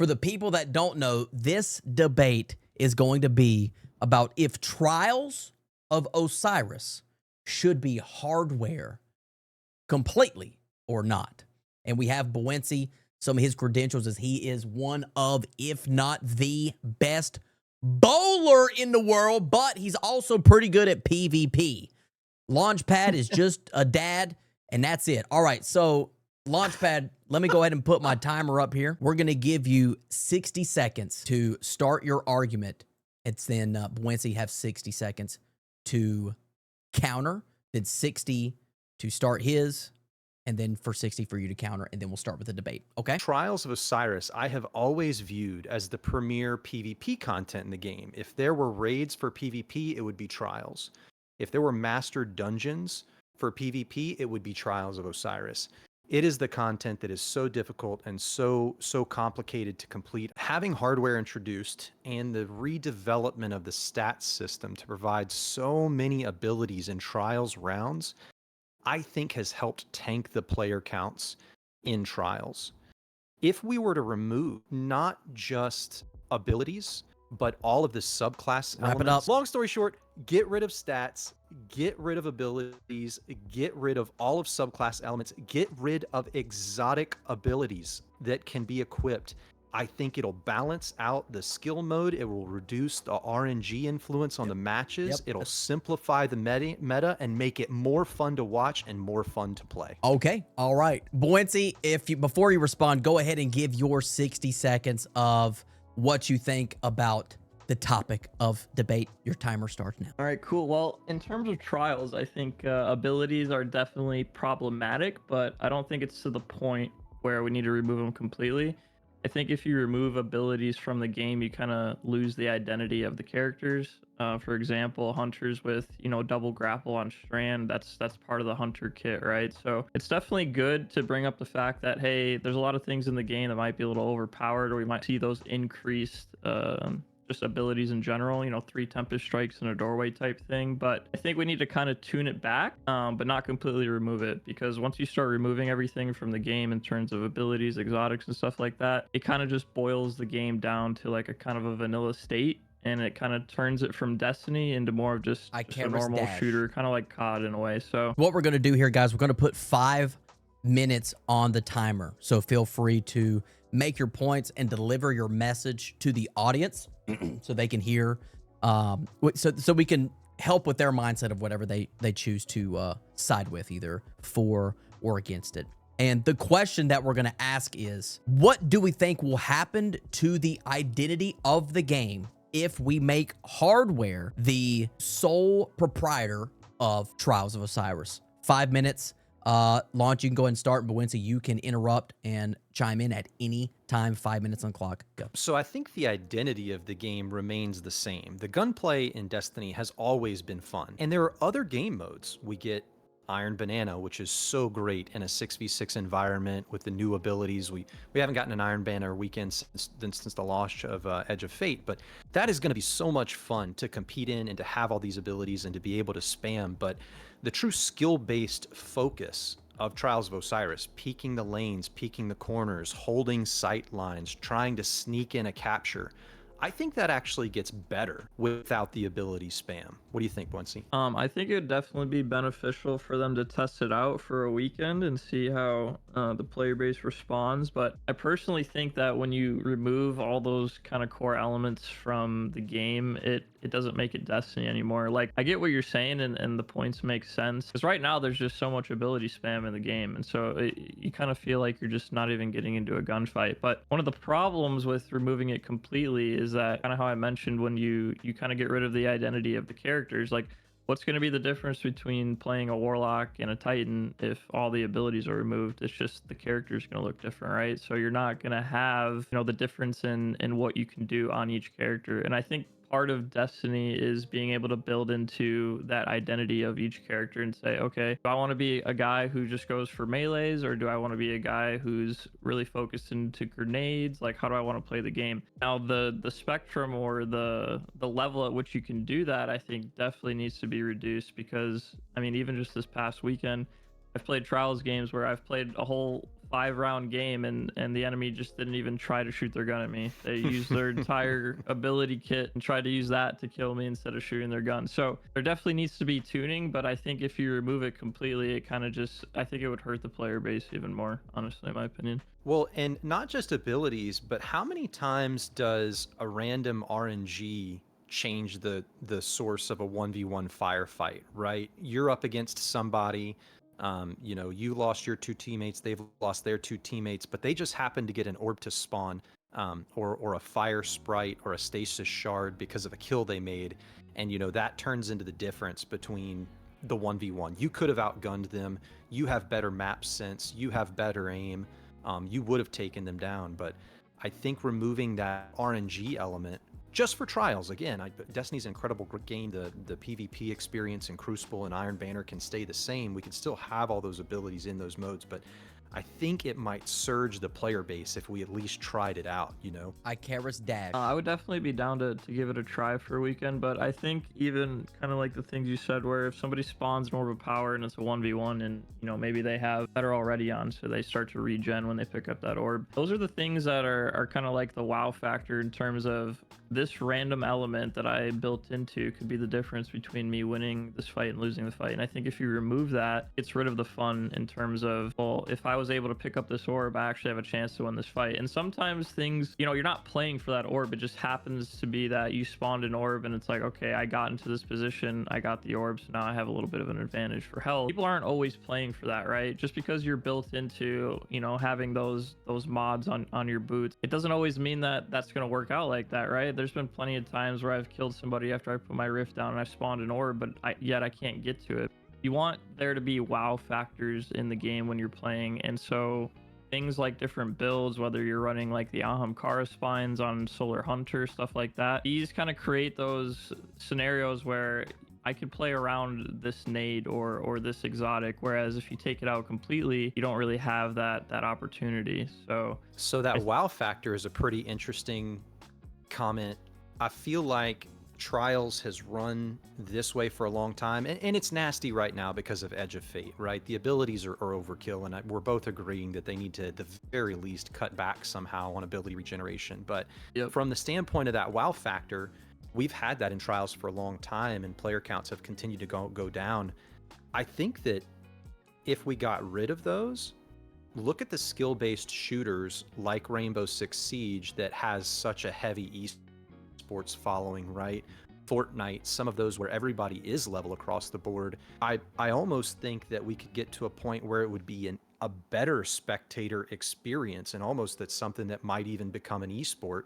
For the people that don't know, this debate is going to be about if Trials of Osiris should be hardware completely or not. And we have Buincey. Some of his credentials is he is one of, if not the best bowler in the world, but he's also pretty good at PvP. Launchpad is just a dad, and that's it. All right, so Launchpad, let me go ahead and put my timer up here. We're going to give you 60 seconds to start your argument. It's then Buincey have 60 seconds to counter, then 60 to start his, and then for 60 for you to counter, and then we'll start with the debate, okay? Trials of Osiris, I have always viewed as the premier PvP content in the game. If there were raids for PvP, it would be Trials. If there were mastered dungeons for PvP, it would be Trials of Osiris. It is the content that is so difficult and so complicated to complete. Having hardware introduced and the redevelopment of the stats system to provide so many abilities in Trials rounds, I think has helped tank the player counts in Trials. If we were to remove not just abilities, but all of the subclass Wrap it elements. up. Long story short, get rid of stats, get rid of abilities, get rid of all of subclass elements, get rid of exotic abilities that can be equipped. I think it'll balance out the skill mode. It will reduce the RNG influence on the matches. It'll simplify the meta and make it more fun to watch and more fun to play. Okay, all right. Buincey, before you respond, go ahead and give your 60 seconds of what you think about the topic of debate. Your timer starts now. All right, cool. Well, in terms of Trials, I think abilities are definitely problematic, but I don't think it's to the point where we need to remove them completely. I think if you remove abilities from the game, you kind of lose the identity of the characters. For example, hunters with, double grapple on strand, that's part of the hunter kit, right? So it's definitely good to bring up the fact that, hey, there's a lot of things in the game that might be a little overpowered, or we might see those increased just abilities in general, 3 Tempest Strikes in a doorway type thing. But I think we need to kind of tune it back, but not completely remove it, because once you start removing everything from the game in terms of abilities, exotics, and stuff like that, it kind of just boils the game down to like a kind of a vanilla state, and it kind of turns it from Destiny into more of just a normal shooter, kind of like COD in a way. So what we're going to do here, guys, we're going to put 5 minutes on the timer. So feel free to make your points and deliver your message to the audience so they can hear, so we can help with their mindset of whatever they choose to side with, either for or against it. And the question that we're going to ask is, what do we think will happen to the identity of the game if we make hardware the sole proprietor of Trials of Osiris? 5 minutes. Launch, you can go ahead and start. Buincey, you can interrupt and chime in at any time. 5 minutes on clock. Go. So I think the identity of the game remains the same. The gunplay in Destiny has always been fun. And there are other game modes. We get Iron Banana, which is so great in a 6v6 environment with the new abilities. We haven't gotten an Iron Banner weekend since the launch of Edge of Fate, but that is going to be so much fun to compete in and to have all these abilities and to be able to spam. But the true skill-based focus of Trials of Osiris, peeking the lanes, peeking the corners, holding sight lines, trying to sneak in a capture, I think that actually gets better without the ability spam. What do you think, Buincey? I think it would definitely be beneficial for them to test it out for a weekend and see how the player base responds. But I personally think that when you remove all those kind of core elements from the game, it doesn't make it Destiny anymore. Like, I get what you're saying, and the points make sense, because right now there's just so much ability spam in the game, and so you kind of feel like you're just not even getting into a gunfight. But one of the problems with removing it completely is that, kind of how I mentioned, when you kind of get rid of the identity of the characters, like, what's going to be the difference between playing a Warlock and a Titan if all the abilities are removed? It's just the character's going to look different, right? So you're not going to have, the difference in what you can do on each character. And I think part of Destiny is being able to build into that identity of each character and say, okay, do I want to be a guy who just goes for melees, or do I want to be a guy who's really focused into grenades? Like, how do I want to play the game? Now, the spectrum or the level at which you can do that, I think definitely needs to be reduced, because, I mean, even just this past weekend, I've played Trials games where I've played a whole 5-round game and the enemy just didn't even try to shoot their gun at me. They used their entire ability kit and tried to use that to kill me instead of shooting their gun. So there definitely needs to be tuning, but I think if you remove it completely, it kind of just, I think it would hurt the player base even more, honestly, in my opinion. Well, and not just abilities, but how many times does a random RNG change the source of a 1v1 firefight, right? You're up against somebody, you know, you lost your 2 teammates, they've lost their 2 teammates, but they just happen to get an orb to spawn, or a fire sprite or a stasis shard because of a kill they made. And, you know, that turns into the difference between the 1v1. You could have outgunned them. You have better map sense. You have better aim. You would have taken them down. But I think removing that RNG element just for trials, again, Destiny's an incredible game. The PvP experience in Crucible and Iron Banner can stay the same. We can still have all those abilities in those modes, but I think it might surge the player base if we at least tried it out, you know? Icarus Dash. I would definitely be down to give it a try for a weekend, but I think even kind of like the things you said, where if somebody spawns an Orb of Power and it's a 1v1 and, you know, maybe they have better already on, so they start to regen when they pick up that orb. Those are the things that are kind of like the wow factor in terms of this random element that I built into could be the difference between me winning this fight and losing the fight. And I think if you remove that, it's rid of the fun in terms of, well, if I was able to pick up this orb, I actually have a chance to win this fight. And sometimes things, you know, you're not playing for that orb. It just happens to be that you spawned an orb and it's like, okay, I got into this position, I got the orb, so now I have a little bit of an advantage for health. People aren't always playing for that, right? Just because you're built into, you know, having those mods on your boots, it doesn't always mean that that's going to work out like that, right? There's been plenty of times where I've killed somebody after I put my rift down and I spawned an orb, but yet I can't get to it. You want there to be wow factors in the game when you're playing, and so things like different builds, whether you're running like the Ahamkara spines on Solar Hunter, stuff like that, these kind of create those scenarios where I could play around this nade or this exotic, whereas if you take it out completely, you don't really have that opportunity. So that wow factor is a pretty interesting comment. I feel like Trials has run this way for a long time, and it's nasty right now because of Edge of Fate, right? The abilities are overkill, and we're both agreeing that they need to, at the very least, cut back somehow on ability regeneration. But from the standpoint of that wow factor, we've had that in Trials for a long time, and player counts have continued to go down. I think that if we got rid of those, look at the skill-based shooters like Rainbow Six Siege that has such a heavy esports following, right? Fortnite, some of those where everybody is level across the board. I almost think that we could get to a point where it would be a better spectator experience, and almost that's something that might even become an esport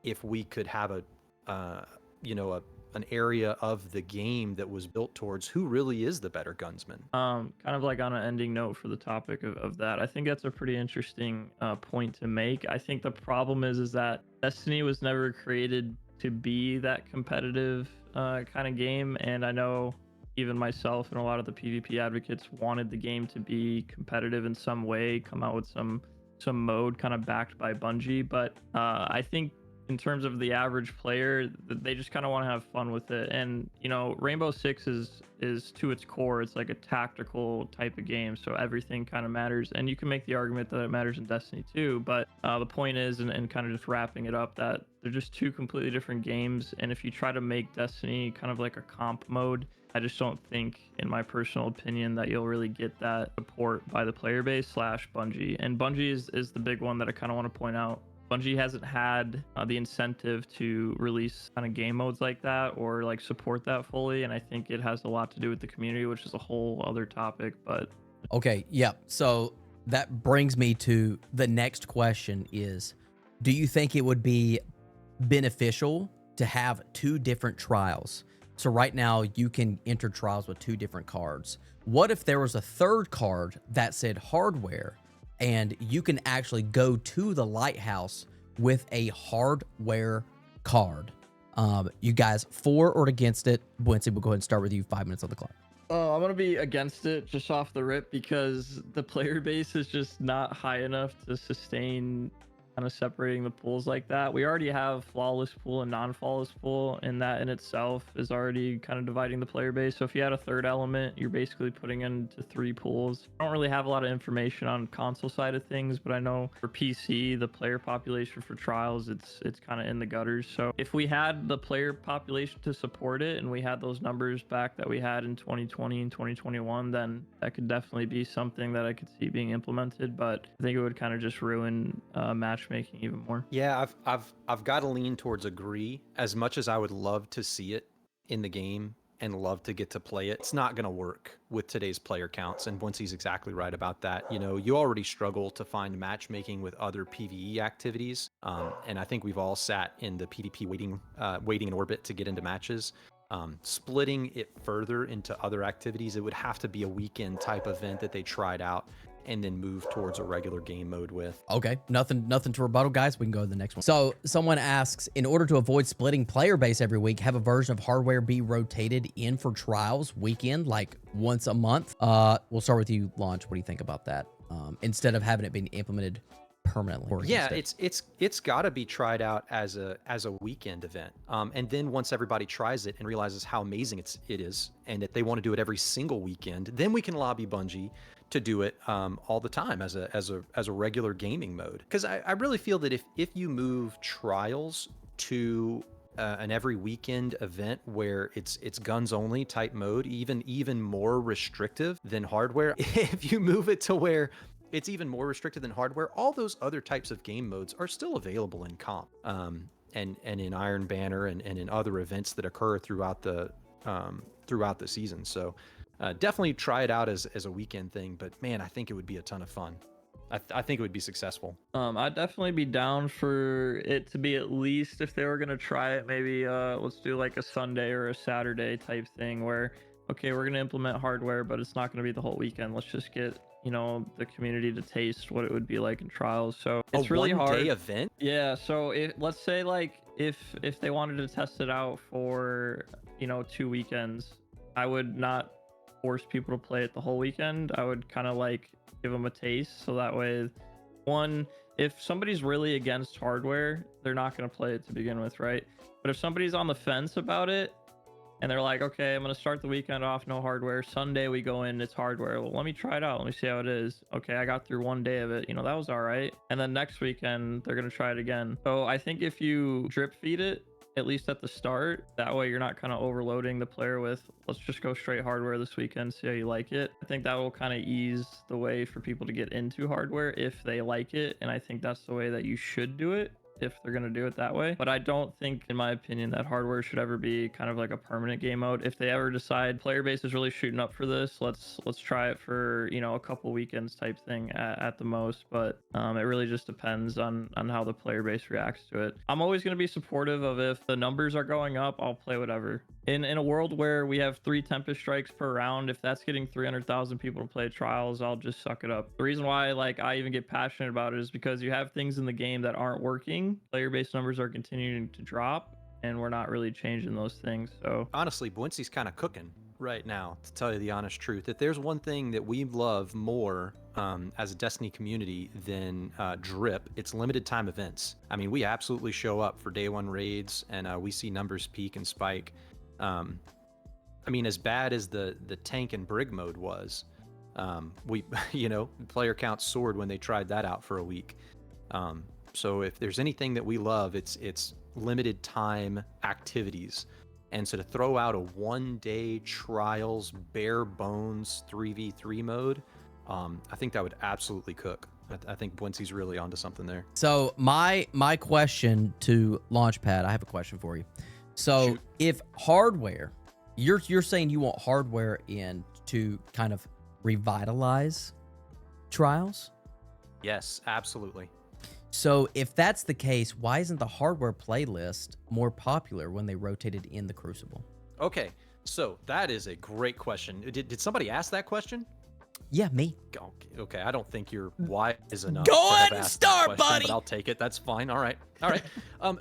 if we could have an area of the game that was built towards who really is the better gunsman. Kind of like on an ending note for the topic of that, I think that's a pretty interesting point to make. I think the problem is that Destiny was never created to be that competitive kind of game, and I know even myself and a lot of the PvP advocates wanted the game to be competitive in some way, come out with some mode kind of backed by Bungie, but I think in terms of the average player, they just kind of want to have fun with it. And, you know, Rainbow Six is to its core, it's like a tactical type of game, so everything kind of matters. And you can make the argument that it matters in Destiny too, but the point is, and kind of just wrapping it up, that they're just two completely different games. And if you try to make Destiny kind of like a comp mode, I just don't think, in my personal opinion, that you'll really get that support by the player base / Bungie. And Bungie is the big one that I kind of want to point out. Bungie hasn't had the incentive to release kind of game modes like that or like support that fully, and I think it has a lot to do with the community, which is a whole other topic. But okay, yeah. So that brings me to the next question: is do you think it would be beneficial to have 2 different trials? So right now you can enter trials with 2 different cards. What if there was a third card that said hardware, and you can actually go to the lighthouse with a hardware card? You guys for or against it? Buincey, we'll go ahead and start with you. 5 minutes on the clock. I'm gonna be against it just off the rip because the player base is just not high enough to sustain kind of separating the pools like that. We already have flawless pool and non-flawless pool, and that in itself is already kind of dividing the player base. So if you had a third element, you're basically putting into 3 pools. I don't really have a lot of information on console side of things, but I know for PC, the player population for trials, it's kind of in the gutters. So if we had the player population to support it, and we had those numbers back that we had in 2020 and 2021, then that could definitely be something that I could see being implemented. But I think it would kind of just ruin matchmaking even more. Yeah, I've got to lean towards agree. As much as I would love to see it in the game and love to get to play it, it's not going to work with today's player counts. And Buincey's exactly right about that. You know, you already struggle to find matchmaking with other PvE activities, and I think we've all sat in the PvP waiting in orbit to get into matches. Splitting it further into other activities, it would have to be a weekend type event that they tried out and then move towards a regular game mode with. Okay, nothing to rebuttal, guys. We can go to the next one. So someone asks, in order to avoid splitting player base every week, have a version of hardware be rotated in for trials weekend, like once a month. We'll start with you, Launch. What do you think about that? Instead of having it being implemented permanently. Yeah, it's got to be tried out as a weekend event, and then once everybody tries it and realizes how amazing it is, and that they want to do it every single weekend, then we can lobby Bungie to do it all the time as a regular gaming mode. Because I really feel that if you move trials to an every weekend event where it's guns only type mode, even more restrictive than hardware, if you move it to where it's even more restricted than hardware, all those other types of game modes are still available in comp, and in Iron Banner and in other events that occur throughout the season. So definitely try it out as a weekend thing, but man, I think it would be a ton of fun. I think it would be successful. I'd definitely be down for it to be, at least if they were gonna try it, maybe let's do like a Sunday or a Saturday type thing where, okay, we're gonna implement hardware, but it's not gonna be the whole weekend. Let's just get, you know, the community to taste what it would be like in trials. So it's really hard. A one-day event? Yeah. So let's say like if they wanted to test it out for, you know, 2 weekends, I would not force people to play it the whole weekend. I would kind of like give them a taste, so that way, one, if somebody's really against hardware, they're not going to play it to begin with, right? But if somebody's on the fence about it and they're like, okay, I'm going to start the weekend off, no hardware. Sunday we go in, it's hardware. Well, let me try it out. Let me see how it is. Okay, I got through 1 day of it. You know, that was all right. And then next weekend, they're going to try it again. So I think if you drip feed it, at least at the start, that way you're not kind of overloading the player with, let's just go straight hardware this weekend, see how you like it. I think that will kind of ease the way for people to get into hardware if they like it. And I think that's the way that you should do it, if they're going to do it that way. But I don't think, in my opinion, that hardware should ever be kind of like a permanent game mode. If they ever decide player base is really shooting up for this, let's try it for, you know, a couple weekends type thing at the most. But it really just depends on how the player base reacts to it. I'm always going to be supportive of, if the numbers are going up, I'll play whatever. In a world where we have 3 Tempest Strikes per round, if that's getting 300,000 people to play trials, I'll just suck it up. The reason why like I even get passionate about it is because you have things in the game that aren't working. Player base numbers are continuing to drop, and we're not really changing those things. So honestly, Buincey's kind of cooking right now, to tell you the honest truth. If there's one thing that we love more as a Destiny community than drip, it's limited time events. I mean, we absolutely show up for day 1 raids, and we see numbers peak and spike. I mean, as bad as the tank and brig mode was, we, you know, player count soared when they tried that out for a week. So if there's anything that we love, it's limited time activities. And so to throw out a 1-day trials, bare bones 3v3 mode, I think that would absolutely cook. I think Buincey's really onto something there. So my question to Launchpad, I have a question for you. So Shoot. If hardware, you're saying you want hardware in to kind of revitalize trials? Yes, absolutely. So if that's the case, why isn't the hardware playlist more popular when they rotated in the Crucible? Okay, so that is a great question. Did somebody ask that question? Yeah, me. Okay, I don't think you're wise enough. Go to have ahead and asked that start, question, buddy. But I'll take it. That's fine. All right.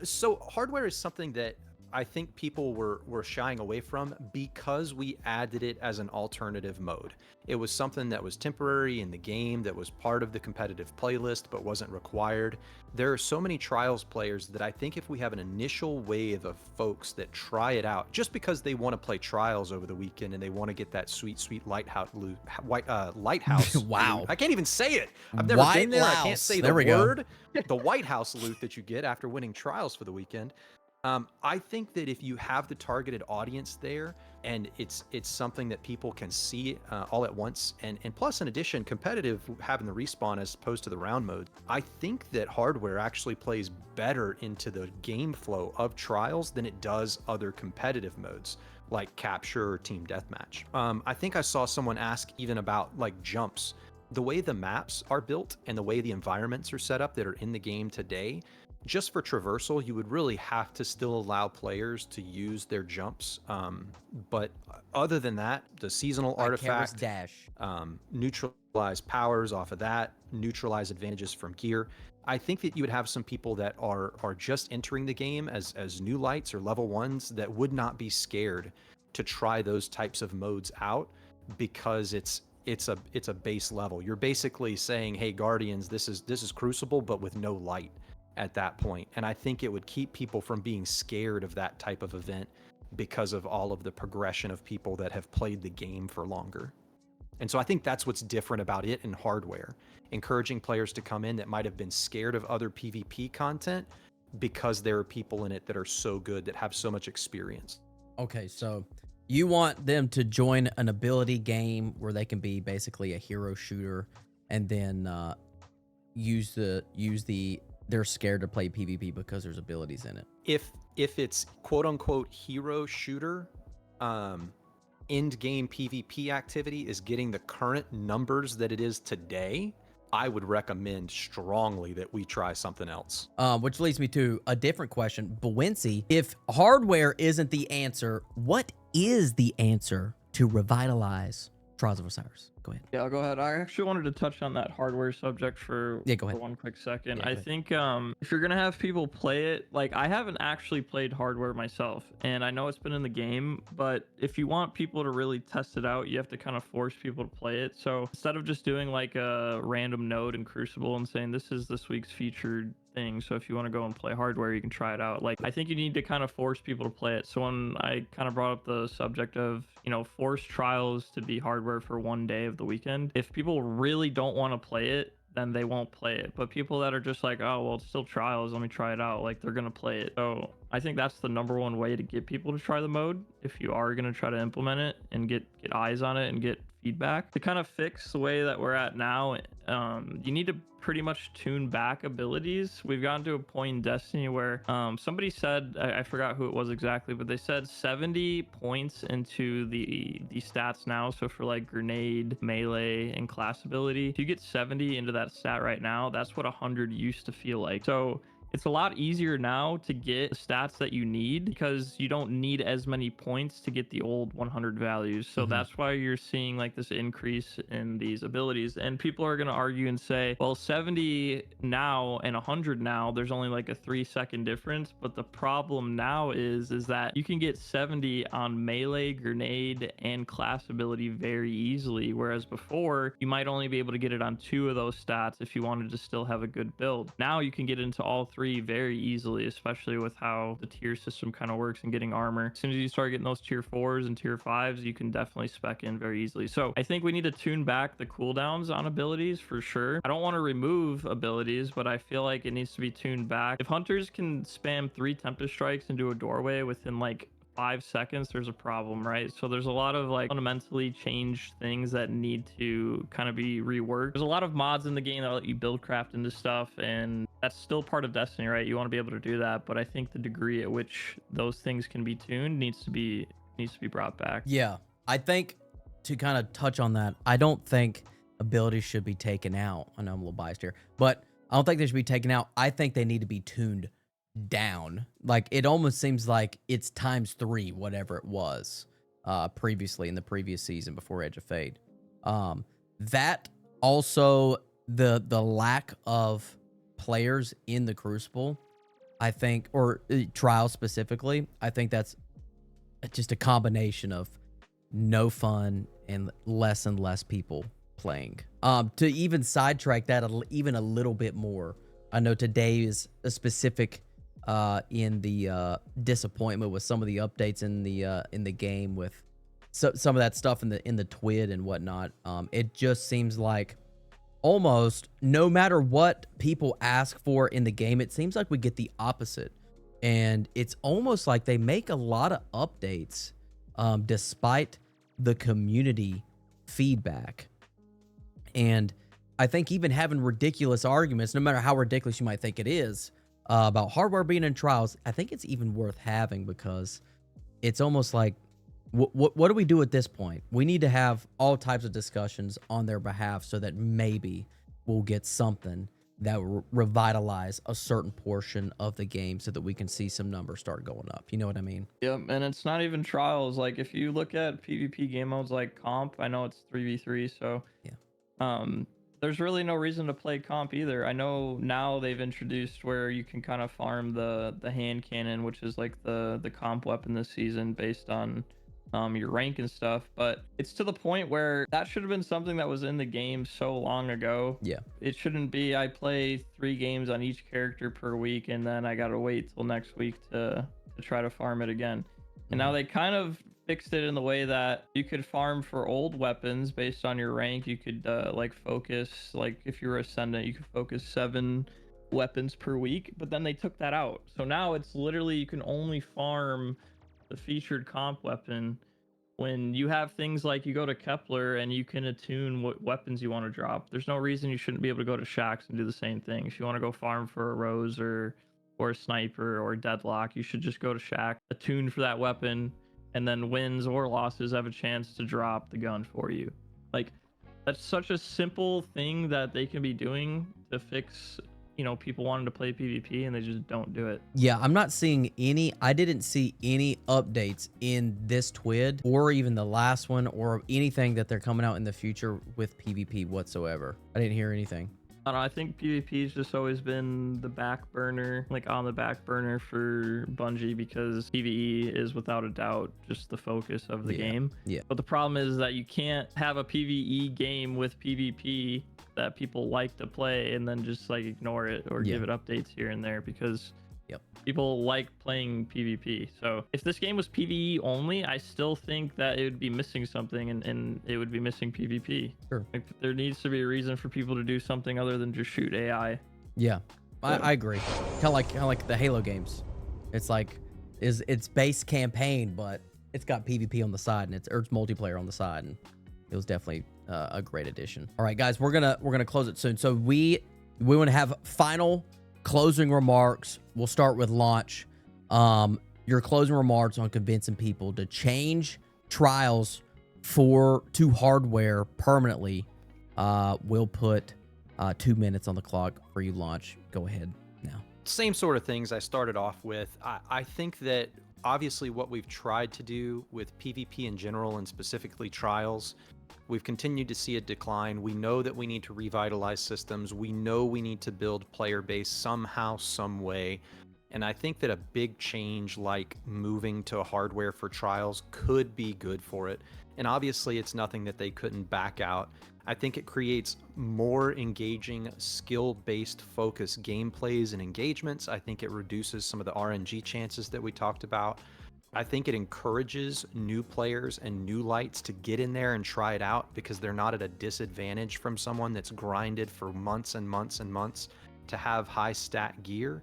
So hardware is something that I think people were shying away from because we added it as an alternative mode. It was something that was temporary in the game, that was part of the competitive playlist, but wasn't required. There are so many Trials players that I think if we have an initial wave of folks that try it out, just because they want to play Trials over the weekend and they want to get that sweet, sweet lighthouse loot, lighthouse Wow. loot. I can't even say it. I've never been there. I can't Whitelouse. say There the we go. word. The White House loot that you get after winning Trials for the weekend. I think that if you have the targeted audience there and it's something that people can see all at once, and plus in addition, competitive having the respawn as opposed to the round mode, I think that hardware actually plays better into the game flow of Trials than it does other competitive modes like Capture or Team Deathmatch. I think I saw someone ask even about like jumps. The way the maps are built and the way the environments are set up that are in the game today, just for traversal, you would really have to still allow players to use their jumps. But other than that, the seasonal artifact, dash. neutralize powers off of that, neutralize advantages from gear. I think that you would have some people that are just entering the game as new lights or level ones that would not be scared to try those types of modes out because it's a base level. You're basically saying, hey, Guardians, this is Crucible, but with no light at that point. And I think it would keep people from being scared of that type of event because of all of the progression of people that have played the game for longer. And so I think that's what's different about it in hardware, encouraging players to come in that might have been scared of other PvP content because there are people in it that are so good, that have so much experience. Okay, so you want them to join an ability game where they can be basically a hero shooter, and then use the they're scared to play PvP because there's abilities in it. If it's quote unquote hero shooter, end game PvP activity is getting the current numbers that it is today, I would recommend strongly that we try something else. Which leads me to a different question. Buincey, if hardware isn't the answer, what is the answer to revitalize Trials of Osiris? Go ahead. Yeah, I'll go ahead. I actually wanted to touch on that hardware subject for Go ahead. one quick second. Yeah, go I ahead. think if you're gonna have people play it, like I haven't actually played hardware myself, and I know it's been in the game, but if you want people to really test it out, you have to kind of force people to play it. So instead of just doing like a random node in Crucible and saying this is this week's featured thing, so if you want to go and play hardware, you can try it out. Like I think you need to kind of force people to play it. So when I kind of brought up the subject of, you know, force Trials to be hardware for one day of the weekend, if people really don't want to play it, then they won't play it. But people that are just like, oh well, it's still Trials, let me try it out, like they're gonna play it. So I think that's the number one way to get people to try the mode, if you are gonna try to implement it and get eyes on it and get feedback. To kind of fix the way that we're at now, you need to pretty much tune back abilities. We've gotten to a point in Destiny where somebody said, I forgot who it was exactly, but they said 70 points into the stats now. So for like grenade, melee, and class ability, if you get 70 into that stat right now, that's what 100 used to feel like. So it's a lot easier now to get the stats that you need because you don't need as many points to get the old 100 values. So that's why you're seeing like this increase in these abilities. And people are going to argue and say, well, 70 now and 100 now, there's only like a 3-second difference. But the problem now is that you can get 70 on melee, grenade, and class ability very easily. Whereas before, you might only be able to get it on 2 of those stats if you wanted to still have a good build. Now you can get into all 3 very easily, especially with how the tier system kind of works and getting armor. As soon as you start getting those tier 4s and tier 5s, you can definitely spec in very easily. So I think we need to tune back the cooldowns on abilities for sure. I don't want to remove abilities, but I feel like it needs to be tuned back. If hunters can spam 3 Tempest Strikes into a doorway within like 5 seconds, there's a problem, right? So there's a lot of like fundamentally changed things that need to kind of be reworked. There's a lot of mods in the game that let you build craft into stuff, and that's still part of Destiny, right? You want to be able to do that, but I think the degree at which those things can be tuned needs to be brought back. Yeah, I think to kind of touch on that, I don't think abilities should be taken out. I know I'm a little biased here, but I don't think they should be taken out. I think they need to be tuned down. Like it almost seems like it's ×3 whatever it was previously in the previous season before Edge of Fade. That also the lack of players in the Crucible I think, or trials specifically, I think that's just a combination of no fun and less people playing. To even sidetrack that even a little bit more, I know today is a specific in the disappointment with some of the updates in the game with some of that stuff in the TWID and whatnot. It just seems like almost no matter what people ask for in the game, it seems like we get the opposite. And it's almost like they make a lot of updates despite the community feedback. And I think even having ridiculous arguments, no matter how ridiculous you might think it is, about hardware being in trials, I think it's even worth having because it's almost like, what do we do at this point? We need to have all types of discussions on their behalf so that maybe we'll get something that will revitalize a certain portion of the game so that we can see some numbers start going up. You know what I mean? Yep, and it's not even trials. Like if you look at PvP game modes like comp, I know it's 3v3, so yeah. There's really no reason to play comp either. I know now they've introduced where you can kind of farm the hand cannon, which is like the comp weapon this season based on your rank and stuff, but it's to the point where that should have been something that was in the game so long ago. Yeah. It shouldn't be I play 3 games on each character per week and then I gotta wait till next week to try to farm it again. And now they kind of fixed it in the way that you could farm for old weapons based on your rank. You could like focus, like if you're ascendant, you could focus 7 weapons per week, but then they took that out. So now it's literally you can only farm the featured comp weapon when you have things like you go to Kepler and you can attune what weapons you want to drop. There's no reason you shouldn't be able to go to Shaxx and do the same thing. If you want to go farm for a Rose or a Sniper or a Deadlock, you should just go to Shaxx, attune for that weapon, and then wins or losses have a chance to drop the gun for you. Like, that's such a simple thing that they can be doing to fix, you know, people wanting to play PvP and they just don't do it. Yeah, I'm not seeing I didn't see any updates in this TWID or even the last one or anything that they're coming out in the future with PvP whatsoever. I didn't hear anything. I don't know, I think PvP's just always been the back burner, like on the back burner for Bungie, because PvE is without a doubt just the focus of the game. Yeah. But the problem is that you can't have a PvE game with PvP that people like to play and then just like ignore it or give it updates here and there, because people like playing PvP. So if this game was PvE only, I still think that it would be missing something, and it would be missing PvP. Sure. Like, there needs to be a reason for people to do something other than just shoot AI. Yeah, I agree. Kind of like the Halo games. It's like it's base campaign, but it's got PvP on the side, and it's multiplayer on the side, and it was definitely a great addition. All right, guys, we're gonna close it soon. So we want to have final closing remarks. We'll start with Launch. Your closing remarks on convincing people to change trials to hardware permanently. We'll put 2 minutes on the clock for you, Launch. Go ahead now. Same sort of things I started off with. I think that obviously what we've tried to do with PvP in general and specifically trials, we've continued to see a decline. We know that we need to revitalize systems. We know we need to build player base somehow, some way. And I think that a big change like moving to hardware for trials could be good for it. And obviously it's nothing that they couldn't back out. I think it creates more engaging, skill-based focused gameplays and engagements. I think it reduces some of the RNG chances that we talked about. I think it encourages new players and new lights to get in there and try it out, because they're not at a disadvantage from someone that's grinded for months and months and months to have high stat gear.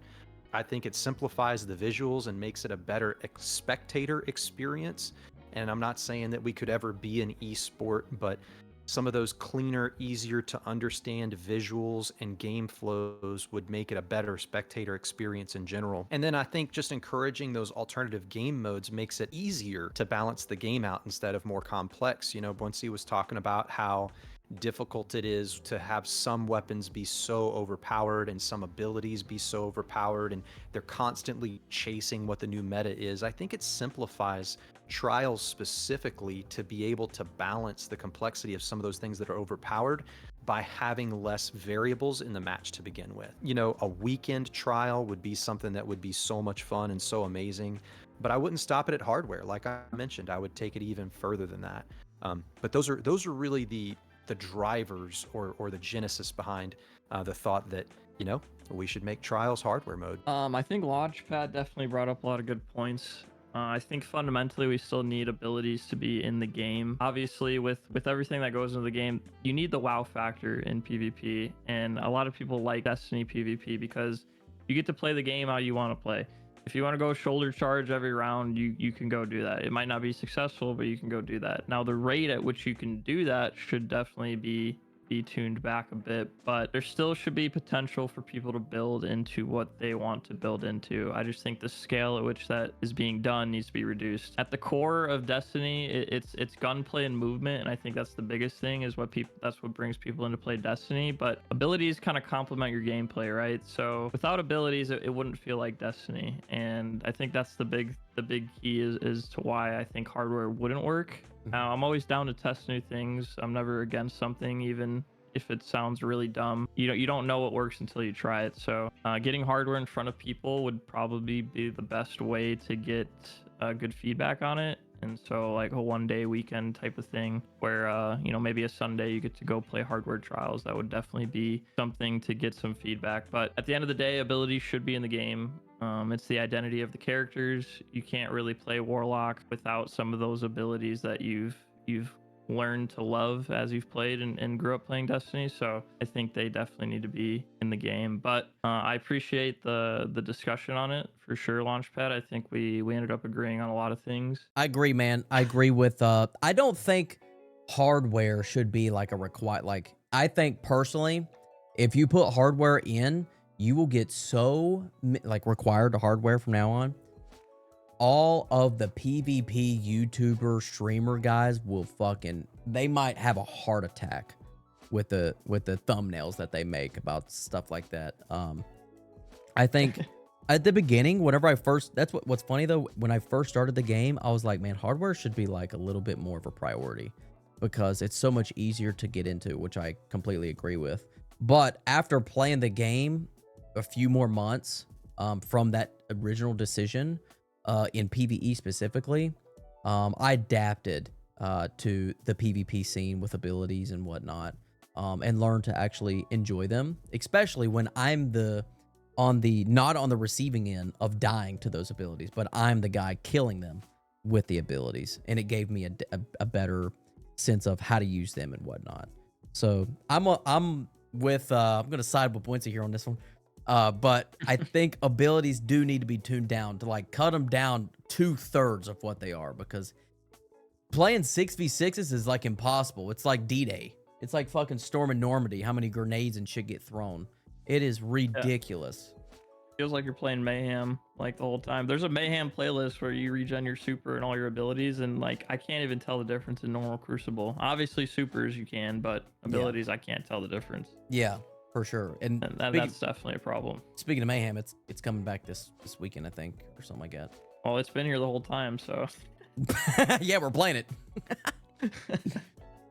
I think it simplifies the visuals and makes it a better spectator experience. And I'm not saying that we could ever be an esport, but some of those cleaner, easier to understand visuals and game flows would make it a better spectator experience in general. And then I think just encouraging those alternative game modes makes it easier to balance the game out instead of more complex. You know, Buincey was talking about how difficult it is to have some weapons be so overpowered and some abilities be so overpowered, and they're constantly chasing what the new meta is. I think it simplifies trials specifically to be able to balance the complexity of some of those things that are overpowered by having less variables in the match to begin with. You know, a weekend trial would be something that would be so much fun and so amazing, but I wouldn't stop it at hardware. Like I mentioned, I would take it even further than that. But those are really the drivers or the genesis behind the thought that, you know, we should make trials hardware mode. I think Launchpad definitely brought up a lot of good points. I think fundamentally we still need abilities to be in the game. Obviously, with everything that goes into the game, you need the wow factor in PvP, and a lot of people like Destiny PvP because you get to play the game how you want to play. If you want to go shoulder charge every round, you can go do that. It might not be successful, but you can go do that. Now, the rate at which you can do that should definitely be tuned back a bit, but there still should be potential for people to build into what they want to build into. I just think the scale at which that is being done needs to be reduced. At the core of Destiny, it's gunplay and movement, and I think that's the biggest thing, is that's what brings people into play Destiny. But abilities kind of complement your gameplay, right? So without abilities, it wouldn't feel like Destiny, and I think that's the big key is to why I think hardware wouldn't work. Now, I'm always down to test new things. I'm never against something, even if it sounds really dumb. You don't know what works until you try it. So getting hardware in front of people would probably be the best way to get good feedback on it. And so like a one-day weekend type of thing where, you know, maybe a Sunday you get to go play hardware trials. That would definitely be something to get some feedback. But at the end of the day, abilities should be in the game. It's the identity of the characters. You can't really play Warlock without some of those abilities that you've learned to love as you've played and grew up playing Destiny. So I think they definitely need to be in the game. But I appreciate the discussion on it for sure, Launchpad. I think we ended up agreeing on a lot of things. I agree, man. I agree with I don't think hardware should be like a required, like, I think personally, if you put hardware in, you will get so like required to hardware from now on. All of the PvP YouTuber streamer guys will they might have a heart attack with the thumbnails that they make about stuff like that. I think at the beginning, whenever what's funny though, when I first started the game, I was like, man, hardware should be like a little bit more of a priority because it's so much easier to get into, which I completely agree with. But after playing the game a few more months from that original decision, in PvE specifically, I adapted to the PvP scene with abilities and whatnot, and learned to actually enjoy them, especially when I'm not on the receiving end of dying to those abilities, but I'm the guy killing them with the abilities, and it gave me a better sense of how to use them and whatnot. So I'm gonna side with Buincey here on this one. But I think abilities do need to be tuned down to like cut them down 2/3 of what they are, because playing 6v6s is like impossible. It's like D-Day. It's like fucking storming Normandy. How many grenades and shit get thrown? It is ridiculous. Feels like you're playing Mayhem like the whole time. There's a Mayhem playlist where you regen your super and all your abilities, and like I can't even tell the difference in normal Crucible. Obviously supers you can, but abilities I can't tell the difference. Yeah. For sure, and that's definitely a problem. Speaking of Mayhem, it's coming back this weekend, I think, or something like that. Well, it's been here the whole time, so yeah, we're playing it.